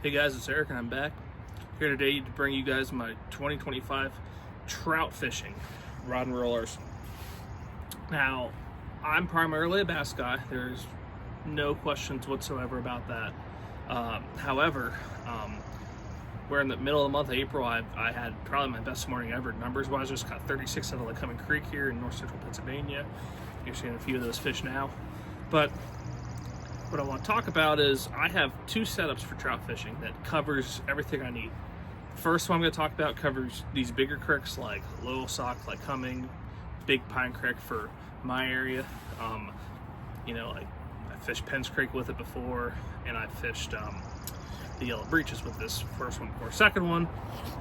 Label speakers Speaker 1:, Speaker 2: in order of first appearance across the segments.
Speaker 1: Hey guys, it's Eric and I'm back here today to bring you guys my 2025 trout fishing rod and reel arsenal. Now, I'm primarily a bass guy. There's no questions whatsoever about that. However, we're in the middle of the month of April. I had probably my best morning ever numbers-wise. Just caught 36 out of Lycoming Creek here in north central Pennsylvania. You're seeing a few of those fish now. But what I want to talk about is I have two setups for trout fishing that covers everything I need. First one I'm going to talk about covers these bigger creeks like Little Sock, like Cumming, Big Pine Creek for my area. Like I fished Penn's Creek with it before, and I fished the Yellow Breeches with this first one. For second one,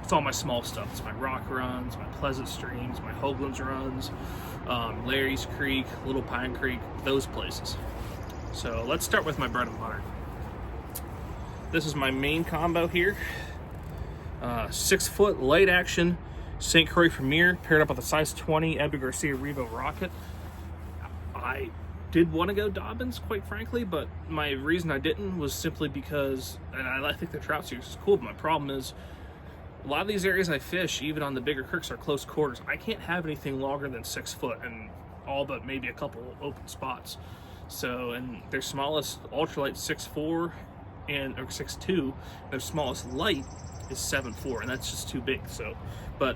Speaker 1: it's all my small stuff. It's my rock runs, my Pleasant Streams, my Hoagland's runs, Larry's Creek, Little Pine Creek, those places. So let's start with my bread and butter. This is my main combo here. 6 foot light action St. Croix Premier paired up with a size 20 Edgar Garcia Revo Rocket. I did want to go Dobbins, quite frankly, but my reason I didn't was simply because, and I think the trout series is cool, but my problem is a lot of these areas I fish, even on the bigger creeks, are close quarters. I can't have anything longer than 6 foot and all but maybe a couple open spots. So, and their smallest ultralight 6'4" or 6'2", their smallest light is 7'4", and that's just too big. So, but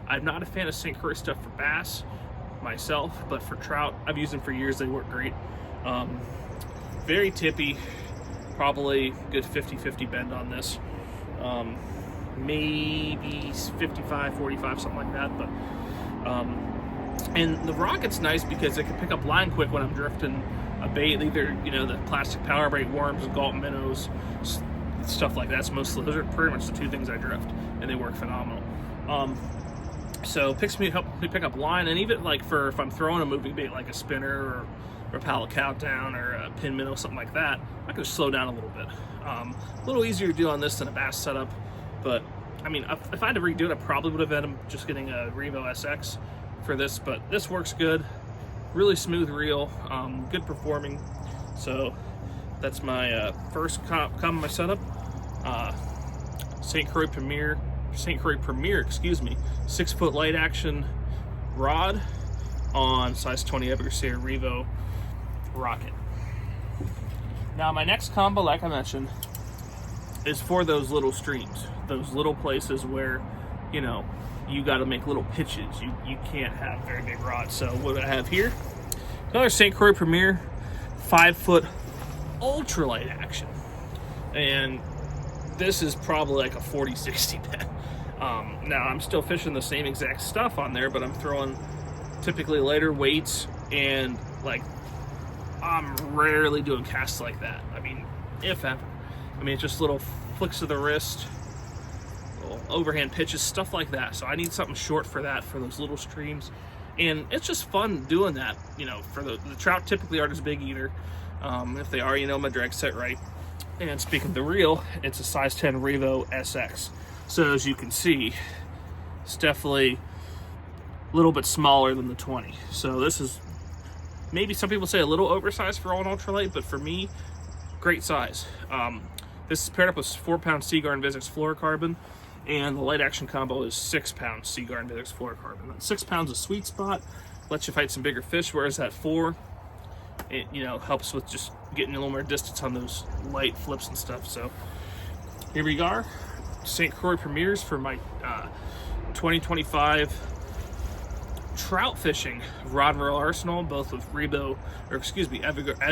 Speaker 1: I'm not a fan of St. Croix stuff for bass myself, but for trout, I've used them for years. They work great. Very tippy, probably good 50-50 bend on this. Maybe 55-45, something like that. But and the Rocket's nice because it can pick up line quick when I'm drifting a bait, either the plastic power bait, worms, gulp minnows, stuff like that. Those are pretty much the two things I drift, and they work phenomenal. So it helps me pick up line, and even like for if I'm throwing a moving bait like a spinner or a pallet countdown or a pin minnow, something like that, I can slow down a little bit. A little easier to do on this than a bass setup, but I mean, if I had to redo it, I probably would have ended up just getting a Revo SX for this, but this works good. Really smooth reel, good performing. So that's my first combo my setup. St. Croix Premier, 6 foot light action rod on size 20 Edgar Garcia Revo Rocket. Now my next combo, like I mentioned, is for those little streams, those little places where you got to make little pitches. You can't have very big rods. So what I have here, another St. Croix Premier 5 foot ultralight action, and this is probably like a 40-60 bend. Now I'm still fishing the same exact stuff on there, but I'm throwing typically lighter weights, and like I'm rarely doing casts like that. I mean, if ever. I mean, it's just little flicks of the wrist, little overhand pitches, stuff like that. So I need something short for that, for those little streams. And it's just fun doing that. For the trout typically aren't as big either. If they are, my drag set right. And speaking of the reel, it's a size 10 Revo SX. So as you can see, it's definitely a little bit smaller than the 20. So this is, maybe some people say a little oversized for all an ultralight, but for me, great size. This is paired up with 4-pound Seaguar Invictus fluorocarbon, and the light action combo is 6-pound Seaguar Invictus fluorocarbon. That 6 pounds is a sweet spot, lets you fight some bigger fish, whereas that 4, it helps with just getting a little more distance on those light flips and stuff. So here we are, St. Croix Premiers for my 2025 trout fishing rod and reel arsenal, both with Edgar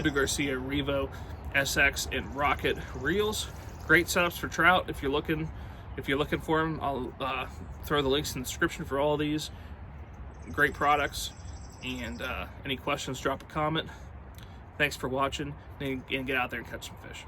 Speaker 1: Garcia Revo SX and Rocket reels. Great setups for trout. If you're looking for them, I'll throw the links in the description for all of these. Great products. And any questions, drop a comment. Thanks for watching, and get out there and catch some fish.